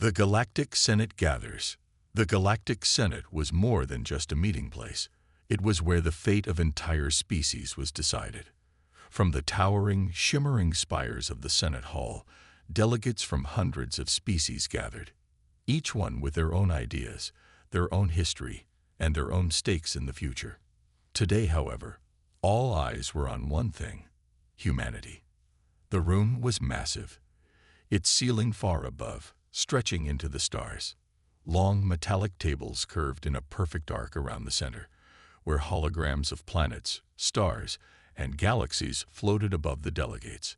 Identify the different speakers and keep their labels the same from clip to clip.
Speaker 1: The Galactic Senate gathers. The Galactic Senate was more than just a meeting place. It was where the fate of entire species was decided. From the towering, shimmering spires of the Senate Hall, delegates from hundreds of species gathered, each one with their own ideas, their own history, and their own stakes in the future. Today, however, all eyes were on one thing: humanity. The room was massive, its ceiling far above, stretching into the stars. Long metallic tables curved in a perfect arc around the center, where holograms of planets, stars, and galaxies floated above the delegates.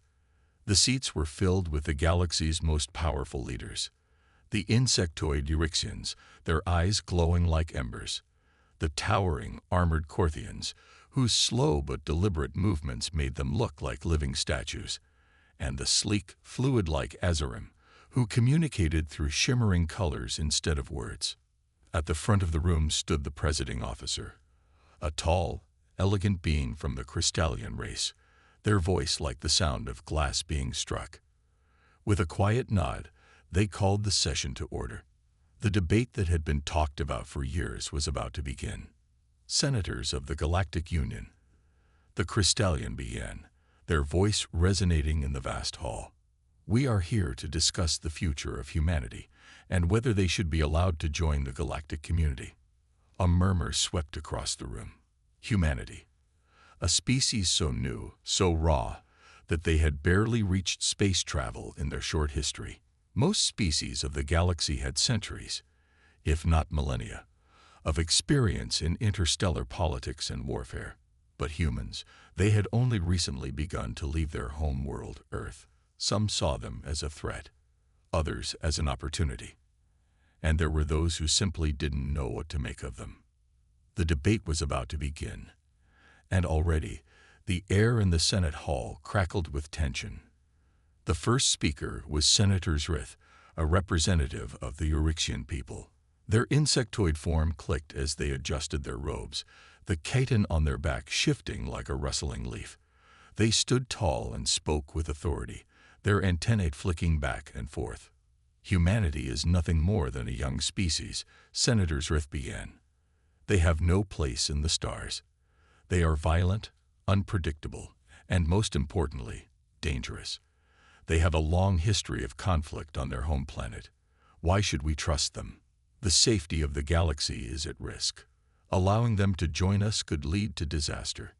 Speaker 1: The seats were filled with the galaxy's most powerful leaders, the insectoid Euryxians, their eyes glowing like embers, the towering, armored Corthians, whose slow but deliberate movements made them look like living statues, and the sleek, fluid-like Azarim, who communicated through shimmering colors instead of words. At the front of the room stood the presiding officer, a tall, elegant being from the Crystallian race, their voice like the sound of glass being struck. With a quiet nod, they called the session to order. The debate that had been talked about for years was about to begin. Senators of the Galactic Union. The Crystallian began, their voice resonating in the vast hall. We are here to discuss the future of humanity and whether they should be allowed to join the galactic community. A murmur swept across the room. Humanity. A species so new, so raw, that they had barely reached space travel in their short history. Most species of the galaxy had centuries, if not millennia, of experience in interstellar politics and warfare. But humans, they had only recently begun to leave their home world, Earth. Some saw them as a threat, others as an opportunity, and there were those who simply didn't know what to make of them. The debate was about to begin, and already the air in the Senate Hall crackled with tension. The first speaker was Senator Zrith, a representative of the Euryxian people. Their insectoid form clicked as they adjusted their robes, the chitin on their back shifting like a rustling leaf. They stood tall and spoke with authority, their antennae flicking back and forth. Humanity is nothing more than a young species, Senator Zrith began. They have no place in the stars. They are violent, unpredictable, and most importantly, dangerous. They have a long history of conflict on their home planet. Why should we trust them? The safety of the galaxy is at risk. Allowing them to join us could lead to disaster.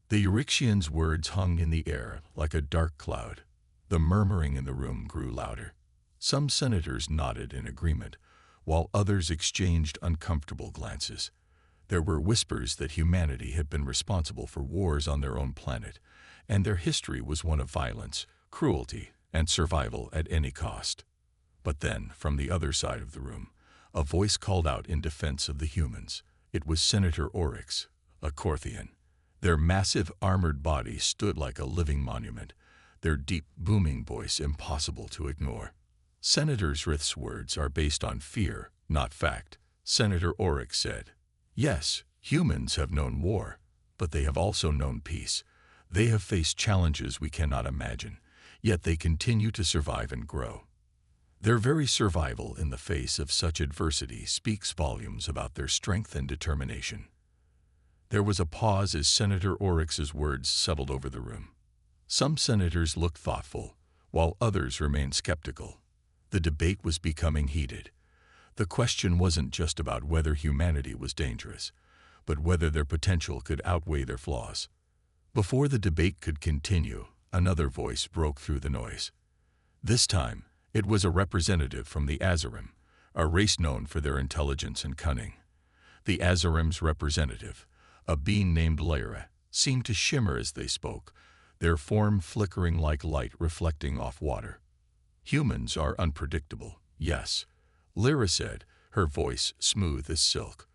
Speaker 1: The Euryxians' words hung in the air like a dark cloud. The murmuring in the room grew louder. Some senators nodded in agreement, while others exchanged uncomfortable glances. There were whispers that humanity had been responsible for wars on their own planet, and their history was one of violence, cruelty, and survival at any cost. But then, from the other side of the room, a voice called out in defense of the humans. It was Senator Oryx, a Corthian. Their massive armored body stood like a living monument, their deep, booming voice impossible to ignore. Senator Zrith's words are based on fear, not fact, Senator Oryx said. Yes, humans have known war, but they have also known peace. They have faced challenges we cannot imagine, yet they continue to survive and grow. Their very survival in the face of such adversity speaks volumes about their strength and determination. There was a pause as Senator Oryx's words settled over the room. Some senators looked thoughtful, while others remained skeptical. The debate was becoming heated. The question wasn't just about whether humanity was dangerous, but whether their potential could outweigh their flaws. Before the debate could continue, another voice broke through the noise. This time, it was a representative from the Azarim, a race known for their intelligence and cunning. The Azarim's representative, a being named Lyra, seemed to shimmer as they spoke, their form flickering like light reflecting off water. Humans are unpredictable, yes, Lyra said, her voice smooth as silk.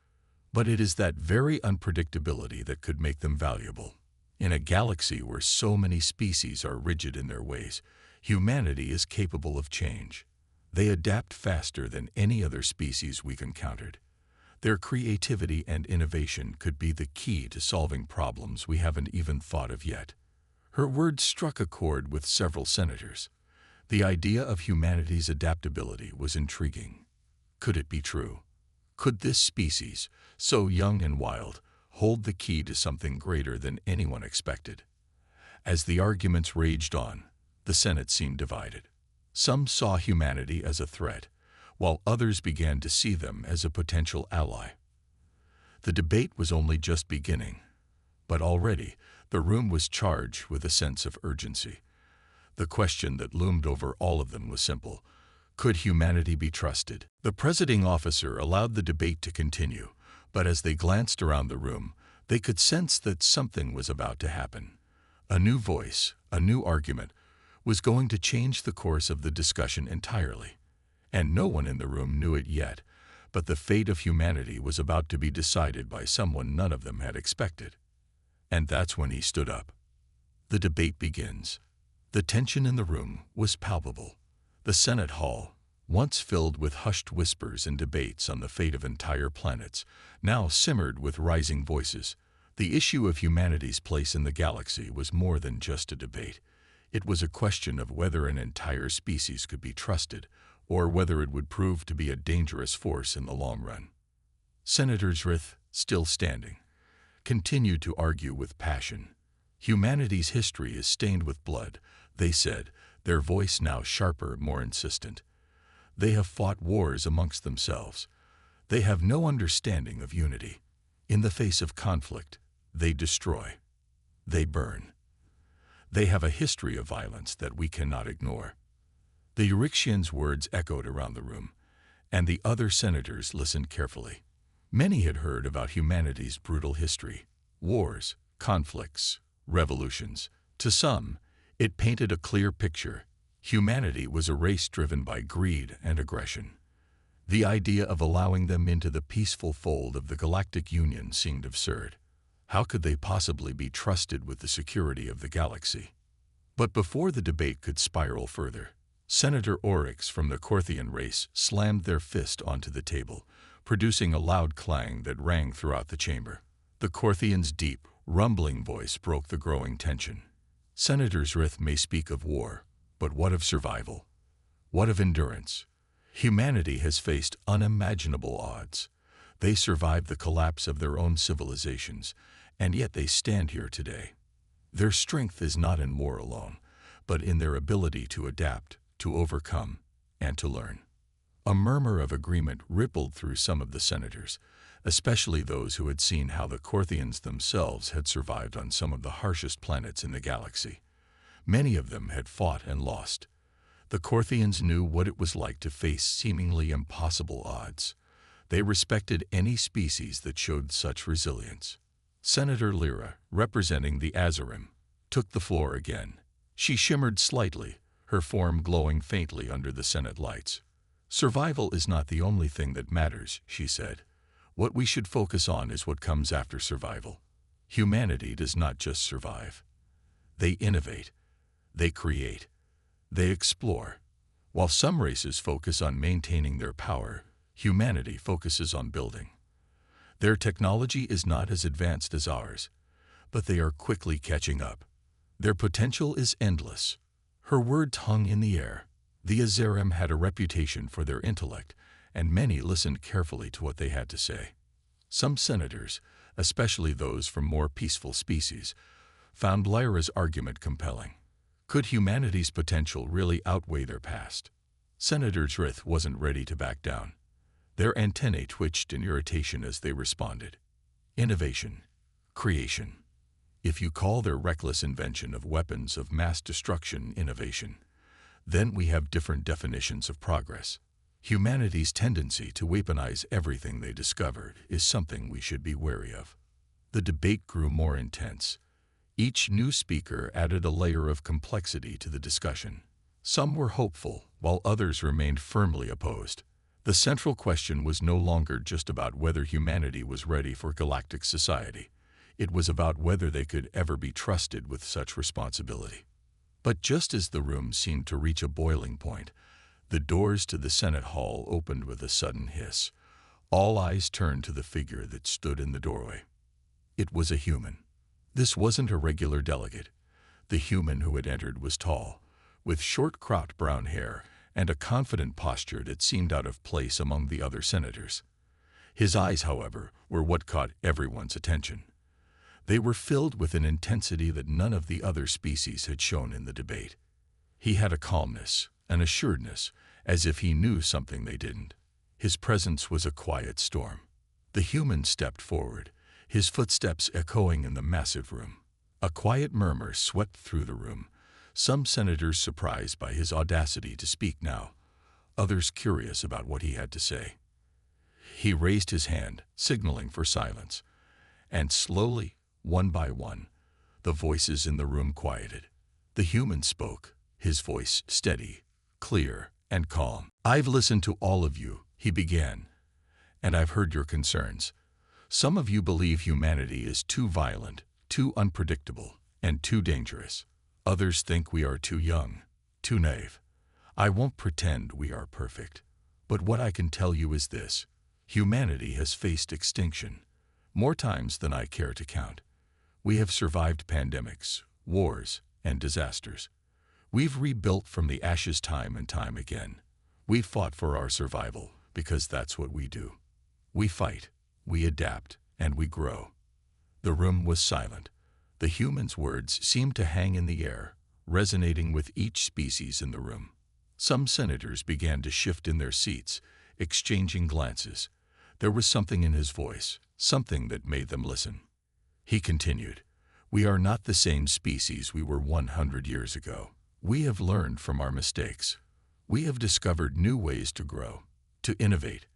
Speaker 1: But it is that very unpredictability that could make them valuable. In a galaxy where so many species are rigid in their ways, humanity is capable of change. They adapt faster than any other species we've encountered. Their creativity and innovation could be the key to solving problems we haven't even thought of yet. Her words struck a chord with several senators. The idea of humanity's adaptability was intriguing. Could it be true? Could this species, so young and wild, hold the key to something greater than anyone expected? As the arguments raged on, the Senate seemed divided. Some saw humanity as a threat, while others began to see them as a potential ally. The debate was only just beginning, but already the room was charged with a sense of urgency. The question that loomed over all of them was simple: could humanity be trusted? The presiding officer allowed the debate to continue, but as they glanced around the room, they could sense that something was about to happen. A new voice, a new argument, was going to change the course of the discussion entirely. And no one in the room knew it yet, but the fate of humanity was about to be decided by someone none of them had expected. And that's when he stood up. The debate begins. The tension in the room was palpable. The Senate hall, once filled with hushed whispers and debates on the fate of entire planets, now simmered with rising voices. The issue of humanity's place in the galaxy was more than just a debate. It was a question of whether an entire species could be trusted, or whether it would prove to be a dangerous force in the long run. Senators Rith, still standing, continued to argue with passion. Humanity's history is stained with blood, they said, their voice now sharper, more insistent. They have fought wars amongst themselves. They have no understanding of unity. In the face of conflict, they destroy. They burn. They have a history of violence that we cannot ignore. The Euryxians' words echoed around the room, and the other senators listened carefully. Many had heard about humanity's brutal history: wars, conflicts, revolutions. To some, it painted a clear picture. Humanity was a race driven by greed and aggression. The idea of allowing them into the peaceful fold of the Galactic Union seemed absurd. How could they possibly be trusted with the security of the galaxy? But before the debate could spiral further, Senator Oryx from the Corthian race slammed their fist onto the table, producing a loud clang that rang throughout the chamber. The Corthian's deep, rumbling voice broke the growing tension. Senators Rith may speak of war, but what of survival? What of endurance? Humanity has faced unimaginable odds. They survived the collapse of their own civilizations, and yet they stand here today. Their strength is not in war alone, but in their ability to adapt, to overcome, and to learn. A murmur of agreement rippled through some of the senators, especially those who had seen how the Corthians themselves had survived on some of the harshest planets in the galaxy. Many of them had fought and lost. The Corthians knew what it was like to face seemingly impossible odds. They respected any species that showed such resilience. Senator Lyra, representing the Azarim, took the floor again. She shimmered slightly, her form glowing faintly under the Senate lights. "Survival is not the only thing that matters," she said. "What we should focus on is what comes after survival. Humanity does not just survive. They innovate. They create. They explore. While some races focus on maintaining their power, humanity focuses on building. Their technology is not as advanced as ours, but they are quickly catching up. Their potential is endless." Her words hung in the air. The Azarim had a reputation for their intellect, and many listened carefully to what they had to say. Some senators, especially those from more peaceful species, found Lyra's argument compelling. Could humanity's potential really outweigh their past? Senator Drith wasn't ready to back down. Their antennae twitched in irritation as they responded. Innovation. Creation. If you call their reckless invention of weapons of mass destruction innovation, then we have different definitions of progress. Humanity's tendency to weaponize everything they discovered is something we should be wary of. The debate grew more intense. Each new speaker added a layer of complexity to the discussion. Some were hopeful, while others remained firmly opposed. The central question was no longer just about whether humanity was ready for galactic society. It was about whether they could ever be trusted with such responsibility. But just as the room seemed to reach a boiling point, the doors to the Senate hall opened with a sudden hiss. All eyes turned to the figure that stood in the doorway. It was a human. This wasn't a regular delegate. The human who had entered was tall, with short-cropped brown hair and a confident posture that seemed out of place among the other senators. His eyes, however, were what caught everyone's attention. They were filled with an intensity that none of the other species had shown in the debate. He had a calmness, an assuredness, as if he knew something they didn't. His presence was a quiet storm. The human stepped forward, his footsteps echoing in the massive room. A quiet murmur swept through the room, some senators surprised by his audacity to speak now, others curious about what he had to say. He raised his hand, signaling for silence, and slowly, one by one, the voices in the room quieted. The human spoke, his voice steady, clear, and calm. "I've listened to all of you," he began, "and I've heard your concerns. Some of you believe humanity is too violent, too unpredictable, and too dangerous. Others think we are too young, too naive. I won't pretend we are perfect, but what I can tell you is this: humanity has faced extinction, more times than I care to count. We have survived pandemics, wars, and disasters. We've rebuilt from the ashes time and time again. We've fought for our survival, because that's what we do. We fight, we adapt, and we grow." The room was silent. The human's words seemed to hang in the air, resonating with each species in the room. Some senators began to shift in their seats, exchanging glances. There was something in his voice, something that made them listen. He continued, "We are not the same species we were 100 years ago. We have learned from our mistakes. We have discovered new ways to grow, to innovate,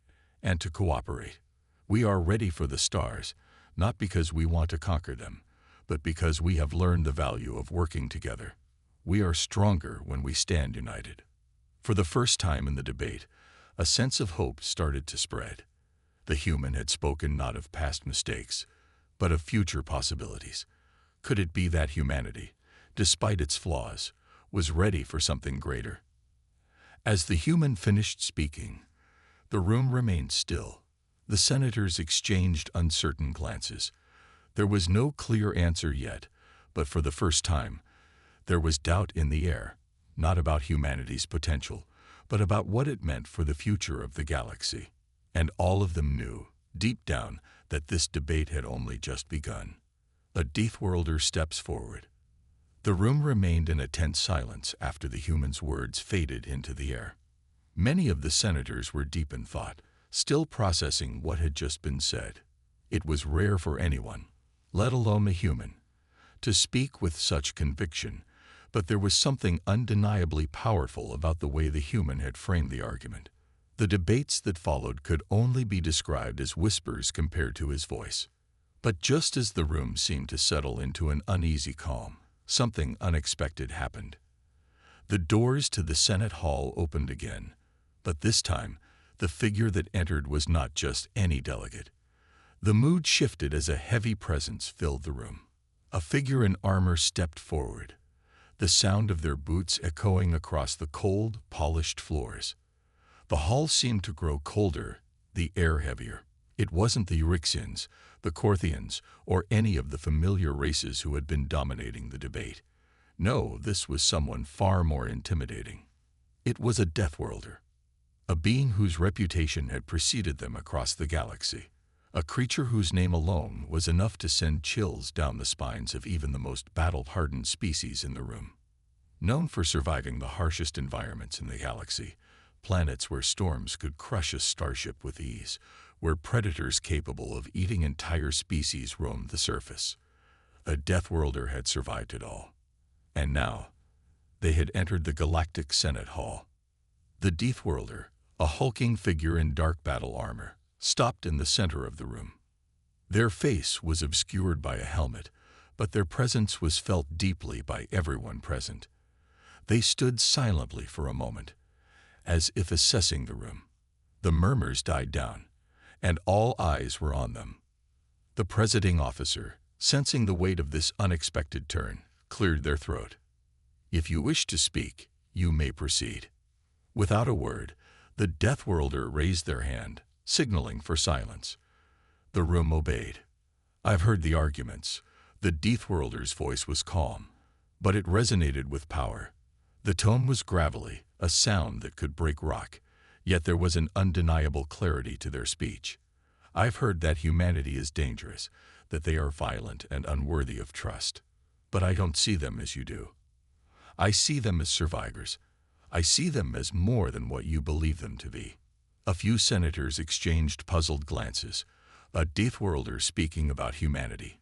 Speaker 1: and to cooperate. We are ready for the stars, not because we want to conquer them, but because we have learned the value of working together. We are stronger when we stand united." For the first time in the debate, a sense of hope started to spread. The human had spoken not of past mistakes, but of future possibilities. Could it be that humanity, despite its flaws, was ready for something greater? As the human finished speaking, the room remained still. The senators exchanged uncertain glances. There was no clear answer yet, but for the first time, there was doubt in the air, not about humanity's potential, but about what it meant for the future of the galaxy. And all of them knew, deep down, that this debate had only just begun. A Deathworlder steps forward. The room remained in a tense silence after the human's words faded into the air. Many of the senators were deep in thought, still processing what had just been said. It was rare for anyone, let alone a human, to speak with such conviction, but there was something undeniably powerful about the way the human had framed the argument. The debates that followed could only be described as whispers compared to his voice. But just as the room seemed to settle into an uneasy calm, something unexpected happened. The doors to the Senate Hall opened again, but this time, the figure that entered was not just any delegate. The mood shifted as a heavy presence filled the room. A figure in armor stepped forward, the sound of their boots echoing across the cold, polished floors. The hall seemed to grow colder, the air heavier. It wasn't the Euryxians, the Corthians, or any of the familiar races who had been dominating the debate. No, this was someone far more intimidating. It was a Deathworlder, a being whose reputation had preceded them across the galaxy, a creature whose name alone was enough to send chills down the spines of even the most battle-hardened species in the room. Known for surviving the harshest environments in the galaxy, planets where storms could crush a starship with ease, where predators capable of eating entire species roamed the surface. A Deathworlder had survived it all. And now, they had entered the Galactic Senate Hall. The Deathworlder, a hulking figure in dark battle armor, stopped in the center of the room. Their face was obscured by a helmet, but their presence was felt deeply by everyone present. They stood silently for a moment, as if assessing the room. The murmurs died down, and all eyes were on them. The presiding officer, sensing the weight of this unexpected turn, cleared their throat. "If you wish to speak, you may proceed." Without a word, the Deathworlder raised their hand, signaling for silence. The room obeyed. "I've heard the arguments." The Deathworlder's voice was calm, but it resonated with power. The tone was gravelly, a sound that could break rock, yet there was an undeniable clarity to their speech. I've heard that humanity is dangerous, that they are violent and unworthy of trust. But I don't see them as you do. I see them as survivors. I see them as more than what you believe them to be. A few senators exchanged puzzled glances, a Deathworlder speaking about humanity.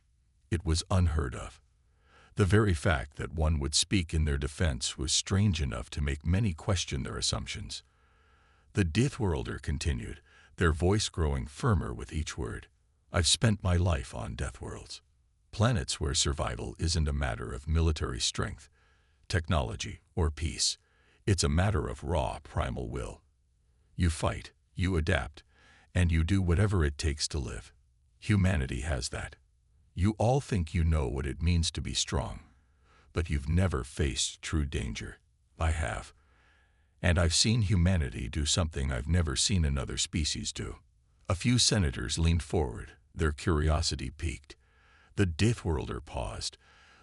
Speaker 1: It was unheard of. The very fact that one would speak in their defense was strange enough to make many question their assumptions. The Deathworlder continued, their voice growing firmer with each word. I've spent my life on Deathworlds, planets where survival isn't a matter of military strength, technology, or peace. It's a matter of raw, primal will. You fight, you adapt, and you do whatever it takes to live. Humanity has that. You all think you know what it means to be strong, but you've never faced true danger. I have. And I've seen humanity do something I've never seen another species do. A few senators leaned forward, their curiosity piqued. The Deathworlder paused,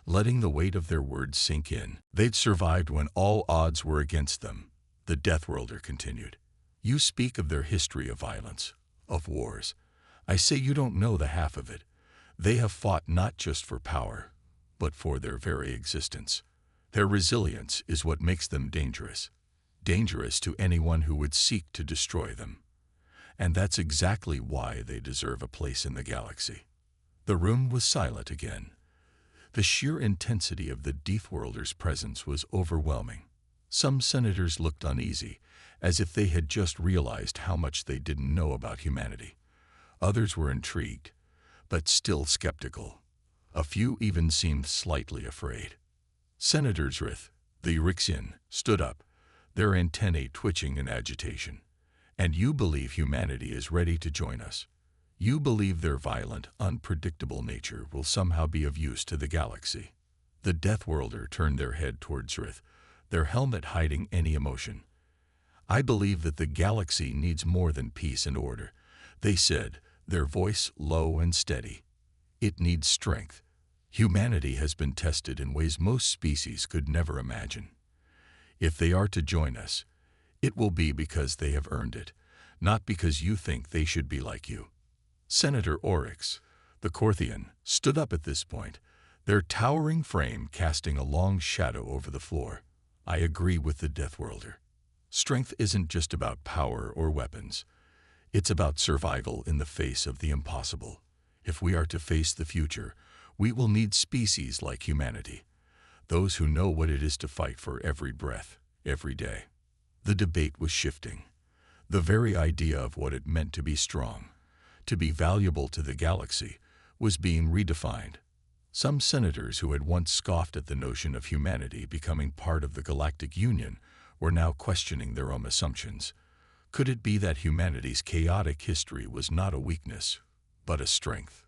Speaker 1: letting the weight of their words sink in. They'd survived when all odds were against them. The Deathworlder continued. You speak of their history of violence, of wars. I say you don't know the half of it. They have fought not just for power, but for their very existence. Their resilience is what makes them dangerous. Dangerous to anyone who would seek to destroy them. And that's exactly why they deserve a place in the galaxy. The room was silent again. The sheer intensity of the Deathworlder's presence was overwhelming. Some senators looked uneasy, as if they had just realized how much they didn't know about humanity. Others were intrigued, but still skeptical. A few even seemed slightly afraid. Senator Zrith, the Urixian, stood up, their antennae twitching in agitation. And you believe humanity is ready to join us. You believe their violent, unpredictable nature will somehow be of use to the galaxy. The Deathworlder turned their head toward Zrith, their helmet hiding any emotion. I believe that the galaxy needs more than peace and order, they said, their voice low and steady. It needs strength. Humanity has been tested in ways most species could never imagine. If they are to join us, it will be because they have earned it, not because you think they should be like you. Senator Oryx, the Corthian, stood up at this point, their towering frame casting a long shadow over the floor. I agree with the Deathworlder. Strength isn't just about power or weapons. It's about survival in the face of the impossible. If we are to face the future, we will need species like humanity, those who know what it is to fight for every breath, every day. The debate was shifting. The very idea of what it meant to be strong, to be valuable to the galaxy, was being redefined. Some senators who had once scoffed at the notion of humanity becoming part of the Galactic Union were now questioning their own assumptions. Could it be that humanity's chaotic history was not a weakness, but a strength?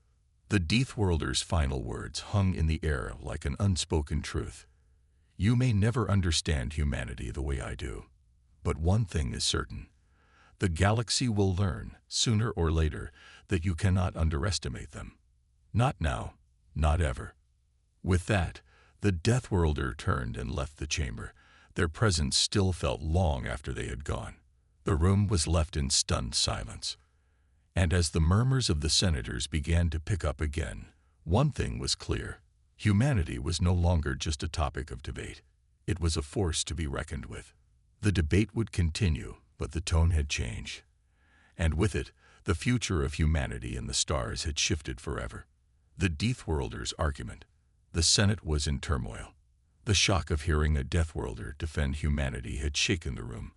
Speaker 1: The Deathworlder's final words hung in the air like an unspoken truth. You may never understand humanity the way I do, but one thing is certain. The galaxy will learn, sooner or later, that you cannot underestimate them. Not now, not ever. With that, the Deathworlder turned and left the chamber. Their presence still felt long after they had gone. The room was left in stunned silence. And as the murmurs of the senators began to pick up again, one thing was clear. Humanity was no longer just a topic of debate. It was a force to be reckoned with. The debate would continue, but the tone had changed. And with it, the future of humanity and the stars had shifted forever. The Deathworlder's argument. The Senate was in turmoil. The shock of hearing a Deathworlder defend humanity had shaken the room,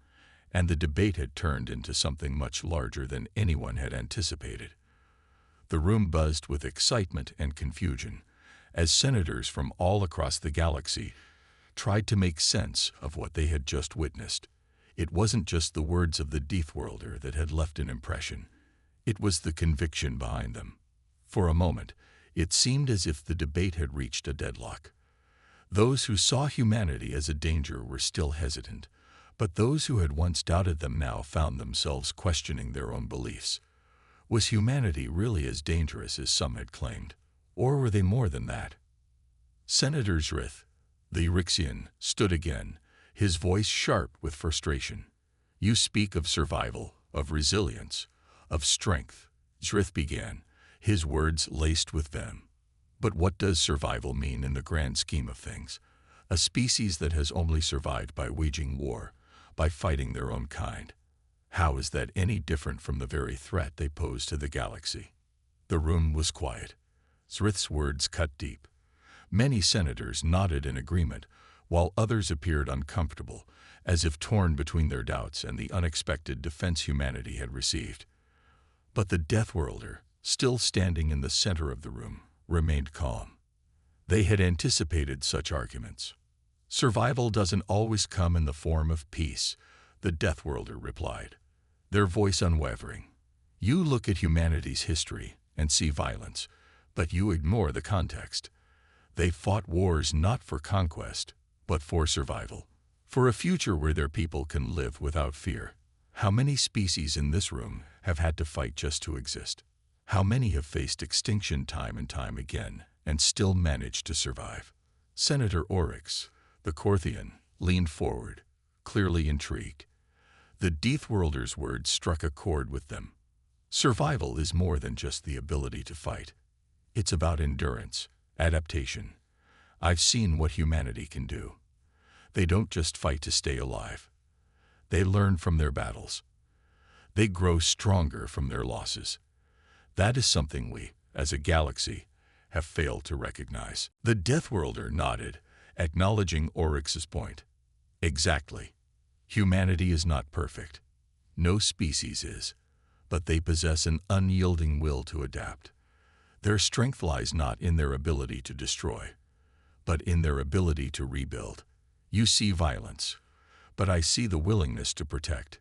Speaker 1: and the debate had turned into something much larger than anyone had anticipated. The room buzzed with excitement and confusion, as senators from all across the galaxy tried to make sense of what they had just witnessed. It wasn't just the words of the Deathworlder that had left an impression. It was the conviction behind them. For a moment, it seemed as if the debate had reached a deadlock. Those who saw humanity as a danger were still hesitant, but those who had once doubted them now found themselves questioning their own beliefs. Was humanity really as dangerous as some had claimed, or were they more than that? Senator Zrith, the Urixian, stood again, his voice sharp with frustration. "You speak of survival, of resilience, of strength," Zrith began, his words laced with venom. "But what does survival mean in the grand scheme of things? A species that has only survived by waging war, by fighting their own kind. How is that any different from the very threat they pose to the galaxy?" The room was quiet. Zrith's words cut deep. Many senators nodded in agreement, while others appeared uncomfortable, as if torn between their doubts and the unexpected defense humanity had received. But the Deathworlder, still standing in the center of the room, remained calm. They had anticipated such arguments. "Survival doesn't always come in the form of peace," the Deathworlder replied, their voice unwavering. "You look at humanity's history and see violence, but you ignore the context. They fought wars not for conquest, but for survival, for a future where their people can live without fear. How many species in this room have had to fight just to exist? How many have faced extinction time and time again and still managed to survive?" Senator Oryx, the Corthian, leaned forward, clearly intrigued. The Deathworlder's words struck a chord with them. Survival is more than just the ability to fight. It's about endurance, adaptation. I've seen what humanity can do. They don't just fight to stay alive. They learn from their battles. They grow stronger from their losses. That is something we, as a galaxy, have failed to recognize. The Deathworlder nodded, acknowledging Oryx's point. Exactly. Humanity is not perfect. No species is, but they possess an unyielding will to adapt. Their strength lies not in their ability to destroy, but in their ability to rebuild. You see violence, but I see the willingness to protect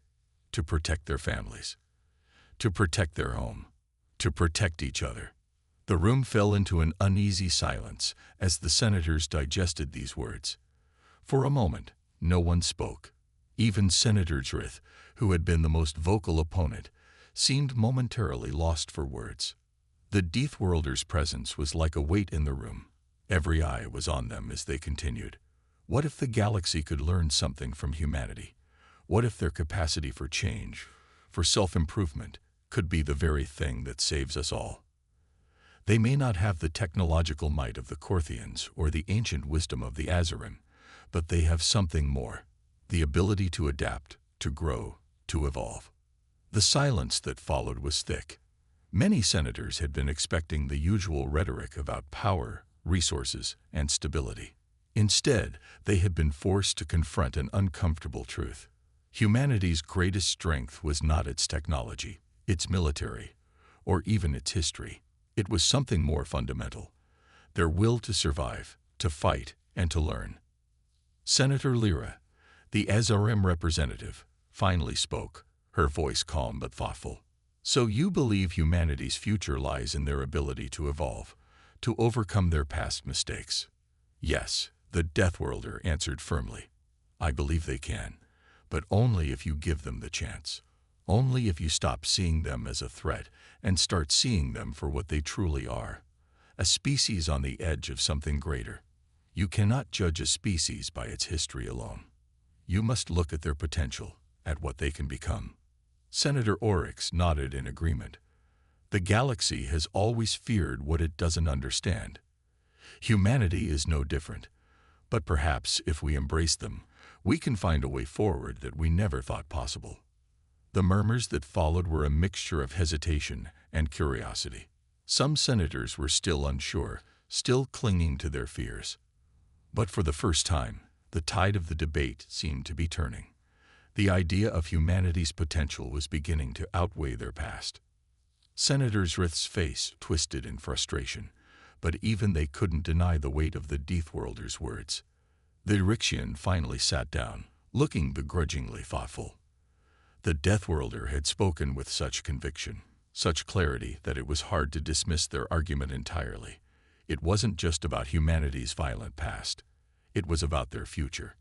Speaker 1: their families, to protect their home, to protect each other. The room fell into an uneasy silence as the senators digested these words. For a moment, no one spoke. Even Senator Zrith, who had been the most vocal opponent, seemed momentarily lost for words. The Deathworlder's presence was like a weight in the room. Every eye was on them as they continued. What if the galaxy could learn something from humanity? What if their capacity for change, for self-improvement, could be the very thing that saves us all? They may not have the technological might of the Corthians or the ancient wisdom of the Azarim, but they have something more, the ability to adapt, to grow, to evolve. The silence that followed was thick. Many senators had been expecting the usual rhetoric about power, resources, and stability. Instead, they had been forced to confront an uncomfortable truth. Humanity's greatest strength was not its technology, its military, or even its history. It was something more fundamental: their will to survive, to fight, and to learn. Senator Lyra, the Azarim representative, finally spoke, her voice calm but thoughtful. "So you believe humanity's future lies in their ability to evolve, to overcome their past mistakes?" "Yes," the Deathworlder answered firmly. "I believe they can, but only if you give them the chance. Only if you stop seeing them as a threat and start seeing them for what they truly are, a species on the edge of something greater. You cannot judge a species by its history alone. You must look at their potential, at what they can become." Senator Oryx nodded in agreement. The galaxy has always feared what it doesn't understand. Humanity is no different, but perhaps if we embrace them, we can find a way forward that we never thought possible. The murmurs that followed were a mixture of hesitation and curiosity. Some senators were still unsure, still clinging to their fears. But for the first time, the tide of the debate seemed to be turning. The idea of humanity's potential was beginning to outweigh their past. Senator Zrith's face twisted in frustration, but even they couldn't deny the weight of the Deathworlder's words. The Rixian finally sat down, looking begrudgingly thoughtful. The Deathworlder had spoken with such conviction, such clarity, that it was hard to dismiss their argument entirely. It wasn't just about humanity's violent past. It was about their future.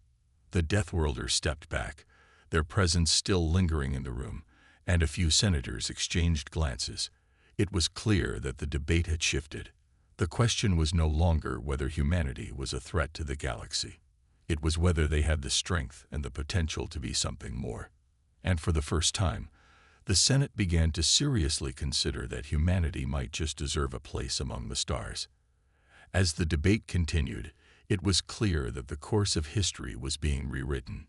Speaker 1: The Deathworlder stepped back, their presence still lingering in the room, and a few senators exchanged glances. It was clear that the debate had shifted. The question was no longer whether humanity was a threat to the galaxy. It was whether they had the strength and the potential to be something more. And for the first time, the Senate began to seriously consider that humanity might just deserve a place among the stars. As the debate continued, it was clear that the course of history was being rewritten.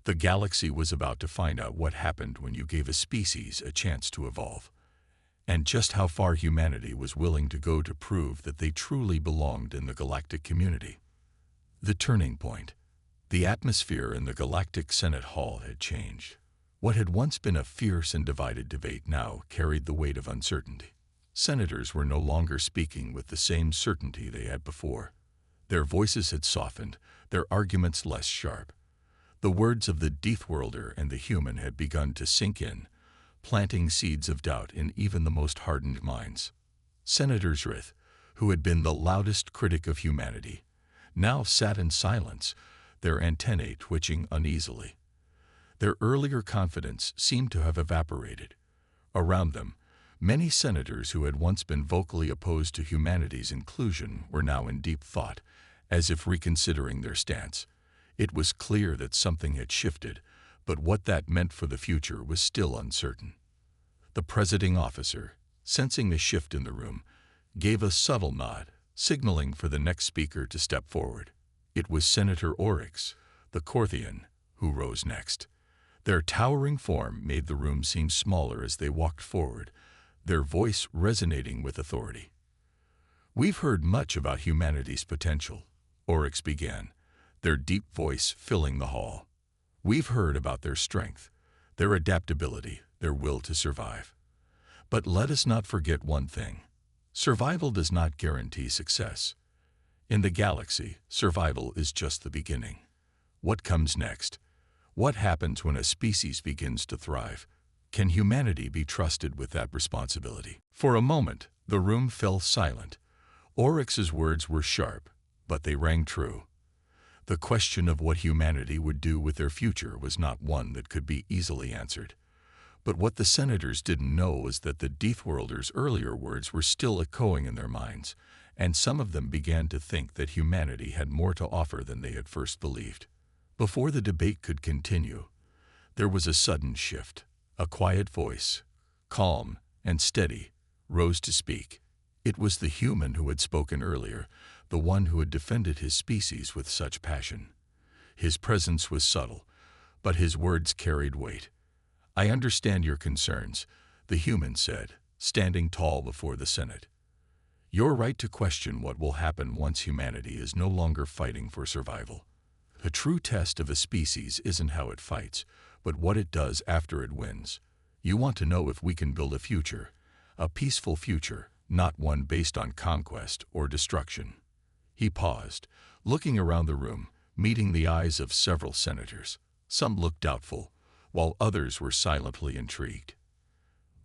Speaker 1: The galaxy was about to find out what happened when you gave a species a chance to evolve, and just how far humanity was willing to go to prove that they truly belonged in the galactic community. The turning point. The atmosphere in the Galactic Senate Hall had changed. What had once been a fierce and divided debate now carried the weight of uncertainty. Senators were no longer speaking with the same certainty they had before. Their voices had softened, their arguments less sharp. The words of the Deathworlder and the human had begun to sink in, planting seeds of doubt in even the most hardened minds. Senator Zrith, who had been the loudest critic of humanity, now sat in silence, their antennae twitching uneasily. Their earlier confidence seemed to have evaporated. Around them, many senators who had once been vocally opposed to humanity's inclusion were now in deep thought, as if reconsidering their stance. It was clear that something had shifted, but what that meant for the future was still uncertain. The presiding officer, sensing the shift in the room, gave a subtle nod, signaling for the next speaker to step forward. It was Senator Oryx, the Corthian, who rose next. Their towering form made the room seem smaller as they walked forward, their voice resonating with authority. "We've heard much about humanity's potential," Oryx began, their deep voice filling the hall. "We've heard about their strength, their adaptability, their will to survive. But let us not forget one thing. Survival does not guarantee success. In the galaxy, survival is just the beginning. What comes next? What happens when a species begins to thrive? Can humanity be trusted with that responsibility?" For a moment, the room fell silent. Oryx's words were sharp, but they rang true. The question of what humanity would do with their future was not one that could be easily answered. But what the senators didn't know was that the Deathworlder's earlier words were still echoing in their minds, and some of them began to think that humanity had more to offer than they had first believed. Before the debate could continue, there was a sudden shift. A quiet voice, calm and steady, rose to speak. It was the human who had spoken earlier, the one who had defended his species with such passion. His presence was subtle, but his words carried weight. "I understand your concerns," the human said, standing tall before the Senate. "Your right to question what will happen once humanity is no longer fighting for survival. A true test of a species isn't how it fights, but what it does after it wins. You want to know if we can build a future, a peaceful future, not one based on conquest or destruction." He paused, looking around the room, meeting the eyes of several senators. Some looked doubtful, while others were silently intrigued.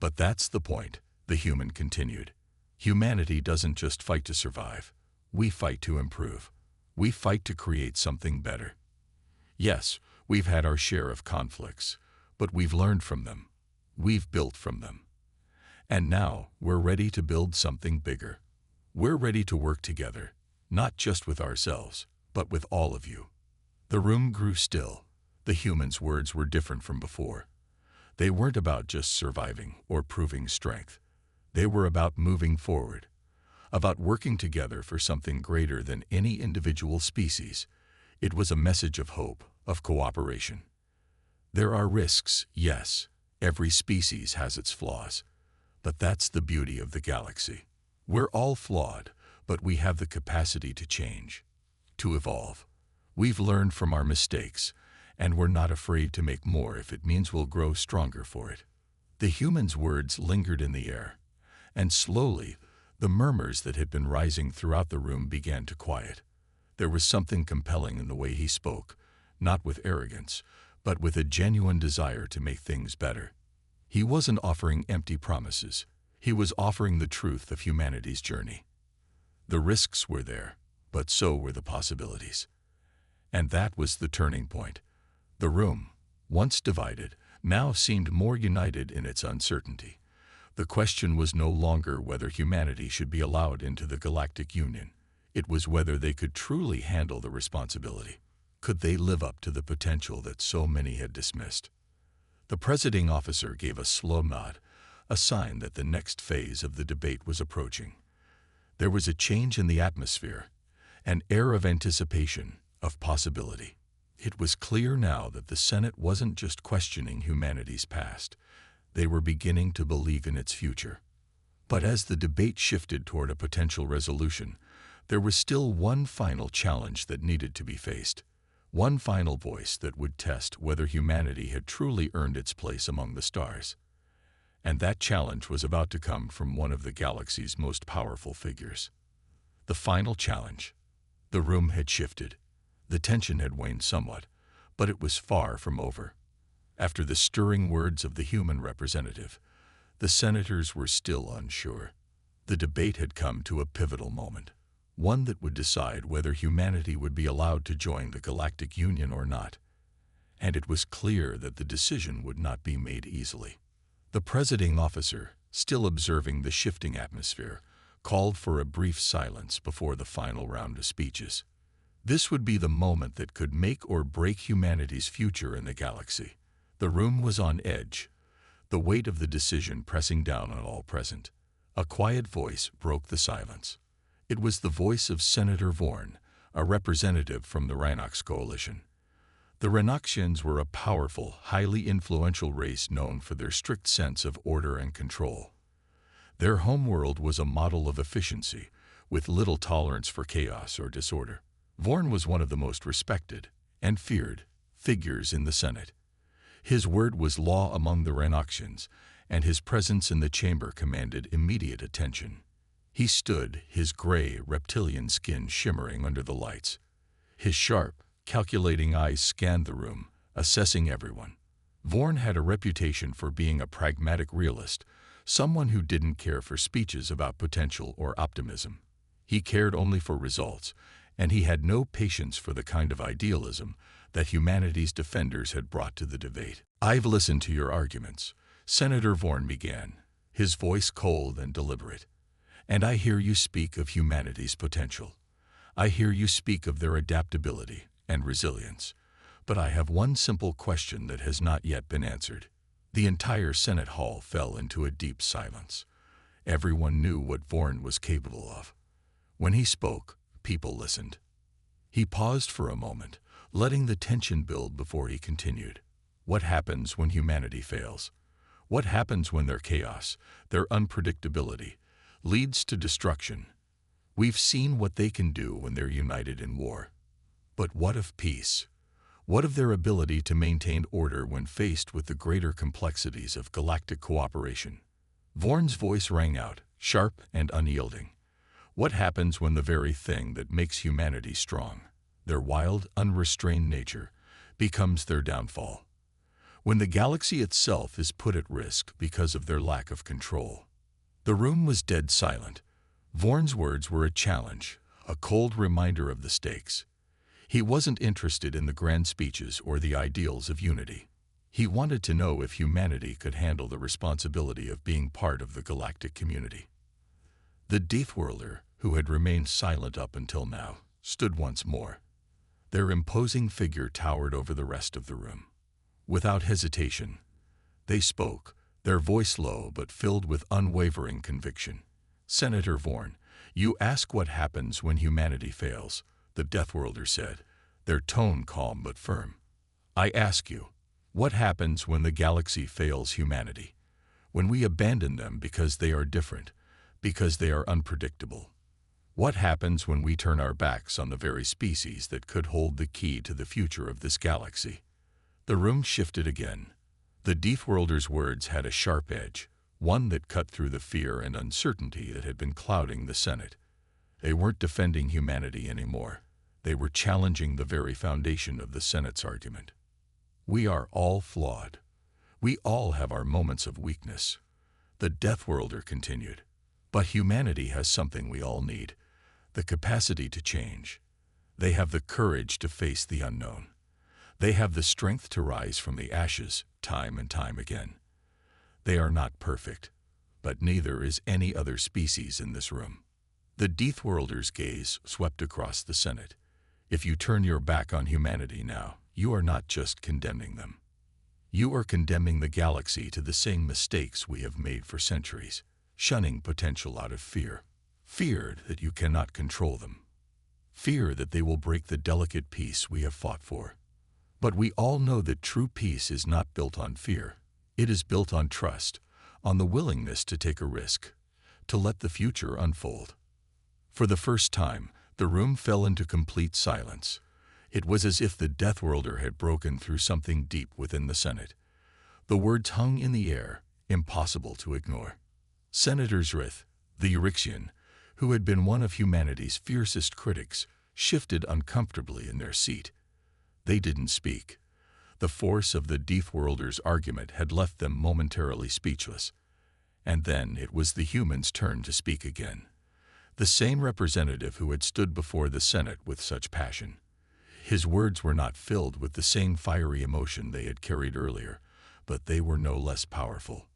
Speaker 1: "But that's the point," the human continued. "Humanity doesn't just fight to survive. We fight to improve. We fight to create something better. Yes, we've had our share of conflicts, but we've learned from them. We've built from them. And now we're ready to build something bigger. We're ready to work together, not just with ourselves, but with all of you." The room grew still. The human's words were different from before. They weren't about just surviving or proving strength. They were about moving forward, about working together for something greater than any individual species. It was a message of hope, of cooperation. There are risks, yes. Every species has its flaws. But that's the beauty of the galaxy. We're all flawed, but we have the capacity to change, to evolve. We've learned from our mistakes, and we're not afraid to make more if it means we'll grow stronger for it. The human's words lingered in the air, and slowly, the murmurs that had been rising throughout the room began to quiet. There was something compelling in the way he spoke, not with arrogance, but with a genuine desire to make things better. He wasn't offering empty promises. He was offering the truth of humanity's journey. The risks were there, but so were the possibilities. And that was the turning point. The room, once divided, now seemed more united in its uncertainty. The question was no longer whether humanity should be allowed into the Galactic Union. It was whether they could truly handle the responsibility. Could they live up to the potential that so many had dismissed? The presiding officer gave a slow nod, a sign that the next phase of the debate was approaching. There was a change in the atmosphere, an air of anticipation, of possibility. It was clear now that the Senate wasn't just questioning humanity's past. They were beginning to believe in its future. But as the debate shifted toward a potential resolution, there was still one final challenge that needed to be faced. One final voice that would test whether humanity had truly earned its place among the stars. And that challenge was about to come from one of the galaxy's most powerful figures. The final challenge. The room had shifted. The tension had waned somewhat, but it was far from over. After the stirring words of the human representative, the senators were still unsure. The debate had come to a pivotal moment, one that would decide whether humanity would be allowed to join the Galactic Union or not. And it was clear that the decision would not be made easily. The presiding officer, still observing the shifting atmosphere, called for a brief silence before the final round of speeches. This would be the moment that could make or break humanity's future in the galaxy. The room was on edge, the weight of the decision pressing down on all present. A quiet voice broke the silence. It was the voice of Senator Vorn, a representative from the Rhinox Coalition. The Rhinoxians were a powerful, highly influential race known for their strict sense of order and control. Their homeworld was a model of efficiency, with little tolerance for chaos or disorder. Vorn was one of the most respected and feared figures in the Senate. His word was law among the Rhinoxians, and his presence in the chamber commanded immediate attention. He stood, his gray, reptilian skin shimmering under the lights. His sharp, calculating eyes scanned the room, assessing everyone. Vorn had a reputation for being a pragmatic realist, someone who didn't care for speeches about potential or optimism. He cared only for results, and he had no patience for the kind of idealism that humanity's defenders had brought to the debate. "I've listened to your arguments," Senator Vorn began, his voice cold and deliberate. "And I hear you speak of humanity's potential. I hear you speak of their adaptability and resilience. But I have one simple question that has not yet been answered." The entire Senate hall fell into a deep silence. Everyone knew what Vorn was capable of. When he spoke, people listened. He paused for a moment, letting the tension build before he continued. What happens when humanity fails? What happens when their chaos, their unpredictability, leads to destruction? We've seen what they can do when they're united in war. But what of peace? What of their ability to maintain order when faced with the greater complexities of galactic cooperation? Vorn's voice rang out, sharp and unyielding. What happens when the very thing that makes humanity strong, their wild, unrestrained nature, becomes their downfall? When the galaxy itself is put at risk because of their lack of control? The room was dead silent. Vorn's words were a challenge, a cold reminder of the stakes. He wasn't interested in the grand speeches or the ideals of unity. He wanted to know if humanity could handle the responsibility of being part of the galactic community. The Deathworlder, who had remained silent up until now, stood once more. Their imposing figure towered over the rest of the room. Without hesitation, they spoke, their voice low but filled with unwavering conviction. "Senator Vorn, you ask what happens when humanity fails," the Deathworlder said, their tone calm but firm. "I ask you, what happens when the galaxy fails humanity? When we abandon them because they are different, because they are unpredictable? What happens when we turn our backs on the very species that could hold the key to the future of this galaxy?" The room shifted again. The Deathworlder's words had a sharp edge, one that cut through the fear and uncertainty that had been clouding the Senate. They weren't defending humanity anymore. They were challenging the very foundation of the Senate's argument. "We are all flawed. We all have our moments of weakness," the Deathworlder continued. "But humanity has something we all need, the capacity to change. They have the courage to face the unknown. They have the strength to rise from the ashes time and time again. They are not perfect, but neither is any other species in this room." The Deathworlder's gaze swept across the Senate. If you turn your back on humanity now, you are not just condemning them. You are condemning the galaxy to the same mistakes we have made for centuries, shunning potential out of fear. Fear that you cannot control them. Fear that they will break the delicate peace we have fought for. But we all know that true peace is not built on fear. It is built on trust, on the willingness to take a risk, to let the future unfold. For the first time, the room fell into complete silence. It was as if the Deathworlder had broken through something deep within the Senate. The words hung in the air, impossible to ignore. Senator Zrith, the Euryxian, who had been one of humanity's fiercest critics, shifted uncomfortably in their seat. They didn't speak. The force of the Deathworlder's argument had left them momentarily speechless. And then it was the human's turn to speak again. The same representative who had stood before the Senate with such passion. His words were not filled with the same fiery emotion they had carried earlier, but they were no less powerful.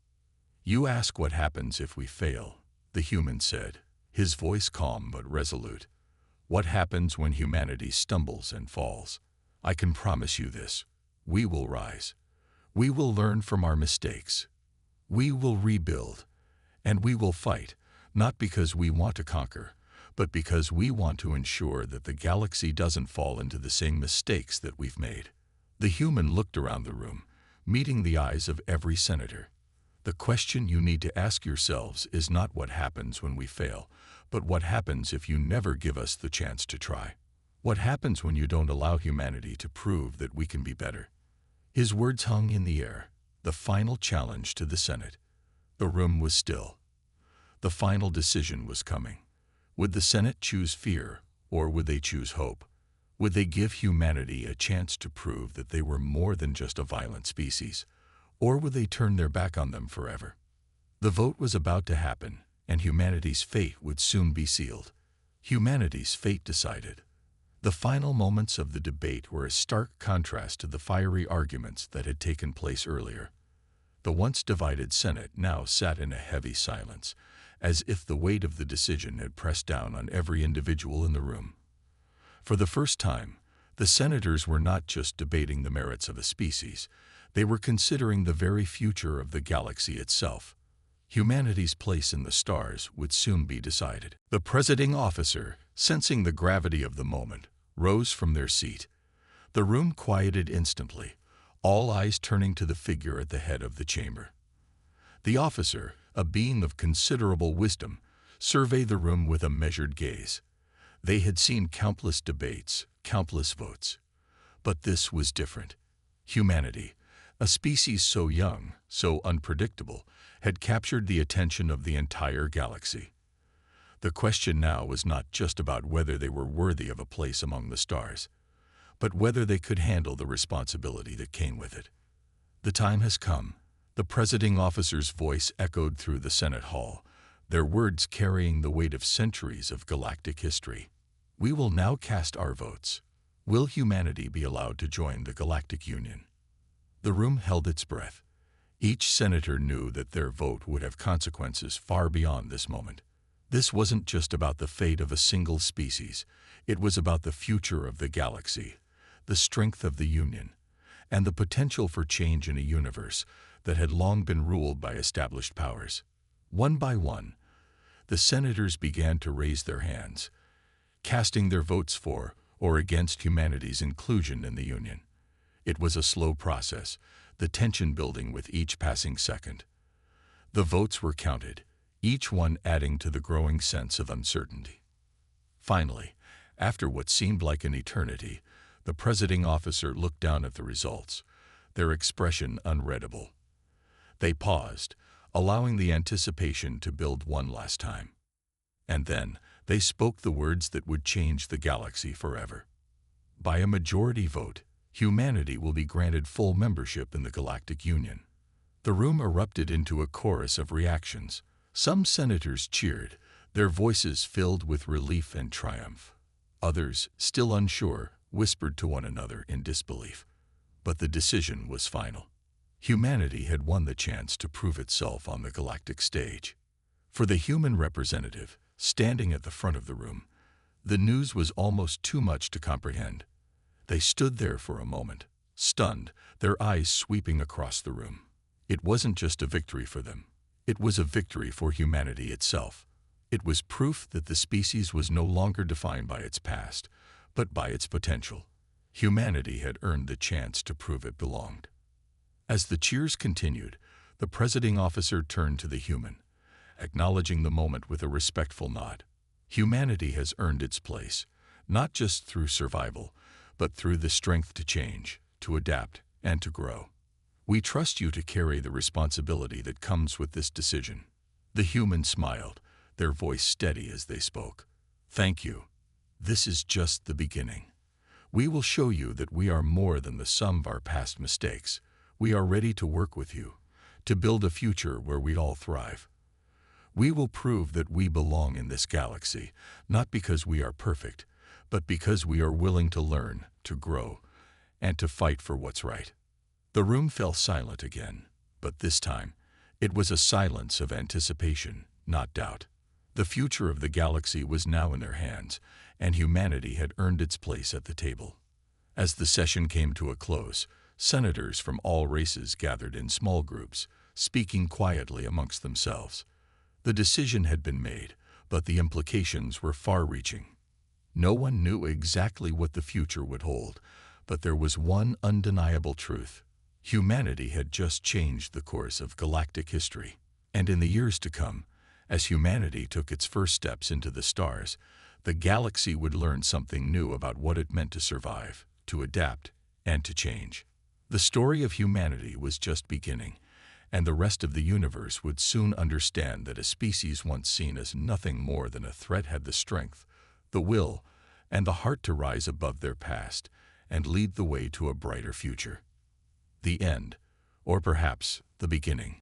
Speaker 1: "You ask what happens if we fail," the human said, his voice calm but resolute. "What happens when humanity stumbles and falls? I can promise you this. We will rise. We will learn from our mistakes. We will rebuild. And we will fight, not because we want to conquer, but because we want to ensure that the galaxy doesn't fall into the same mistakes that we've made." The human looked around the room, meeting the eyes of every senator. "The question you need to ask yourselves is not what happens when we fail, but what happens if you never give us the chance to try? What happens when you don't allow humanity to prove that we can be better?" His words hung in the air, the final challenge to the Senate. The room was still. The final decision was coming. Would the Senate choose fear, or would they choose hope? Would they give humanity a chance to prove that they were more than just a violent species, or would they turn their back on them forever? The vote was about to happen, and humanity's fate would soon be sealed. Humanity's fate decided. The final moments of the debate were a stark contrast to the fiery arguments that had taken place earlier. The once divided Senate now sat in a heavy silence, as if the weight of the decision had pressed down on every individual in the room. For the first time, the senators were not just debating the merits of a species, they were considering the very future of the galaxy itself. Humanity's place in the stars would soon be decided. The presiding officer, sensing the gravity of the moment, rose from their seat. The room quieted instantly, all eyes turning to the figure at the head of the chamber. The officer, a being of considerable wisdom, surveyed the room with a measured gaze. They had seen countless debates, countless votes. But this was different. Humanity, a species so young, so unpredictable, had captured the attention of the entire galaxy. The question now was not just about whether they were worthy of a place among the stars, but whether they could handle the responsibility that came with it. "The time has come." The presiding officer's voice echoed through the Senate hall, their words carrying the weight of centuries of galactic history. "We will now cast our votes. Will humanity be allowed to join the Galactic Union?" The room held its breath. Each senator knew that their vote would have consequences far beyond this moment. This wasn't just about the fate of a single species. It was about the future of the galaxy, the strength of the Union, and the potential for change in a universe that had long been ruled by established powers. One by one, the senators began to raise their hands, casting their votes for or against humanity's inclusion in the Union. It was a slow process, the tension building with each passing second. The votes were counted, each one adding to the growing sense of uncertainty. Finally, after what seemed like an eternity, the presiding officer looked down at the results, their expression unreadable. They paused, allowing the anticipation to build one last time. And then, they spoke the words that would change the galaxy forever. By a majority vote, humanity will be granted full membership in the Galactic Union. The room erupted into a chorus of reactions. Some senators cheered, their voices filled with relief and triumph. Others, still unsure, whispered to one another in disbelief. But the decision was final. Humanity had won the chance to prove itself on the galactic stage. For the human representative, standing at the front of the room, The news was almost too much to comprehend. They stood there for a moment, stunned, their eyes sweeping across the room. It wasn't just a victory for them. It was a victory for humanity itself. It was proof that the species was no longer defined by its past, but by its potential. Humanity had earned the chance to prove it belonged. As the cheers continued, the presiding officer turned to the human, acknowledging the moment with a respectful nod. Humanity has earned its place, not just through survival, but through the strength to change, to adapt, and to grow. We trust you to carry the responsibility that comes with this decision. The human smiled, their voice steady as they spoke. Thank you. This is just the beginning. We will show you that we are more than the sum of our past mistakes. We are ready to work with you, to build a future where we all thrive. We will prove that we belong in this galaxy, not because we are perfect, but because we are willing to learn, to grow, and to fight for what's right. The room fell silent again, but this time, it was a silence of anticipation, not doubt. The future of the galaxy was now in their hands, and humanity had earned its place at the table. As the session came to a close, senators from all races gathered in small groups, speaking quietly amongst themselves. The decision had been made, but the implications were far-reaching. No one knew exactly what the future would hold, but there was one undeniable truth. Humanity had just changed the course of galactic history, and in the years to come, as humanity took its first steps into the stars, the galaxy would learn something new about what it meant to survive, to adapt, and to change. The story of humanity was just beginning, and the rest of the universe would soon understand that a species once seen as nothing more than a threat had the strength, the will, and the heart to rise above their past and lead the way to a brighter future. The end, or perhaps the beginning.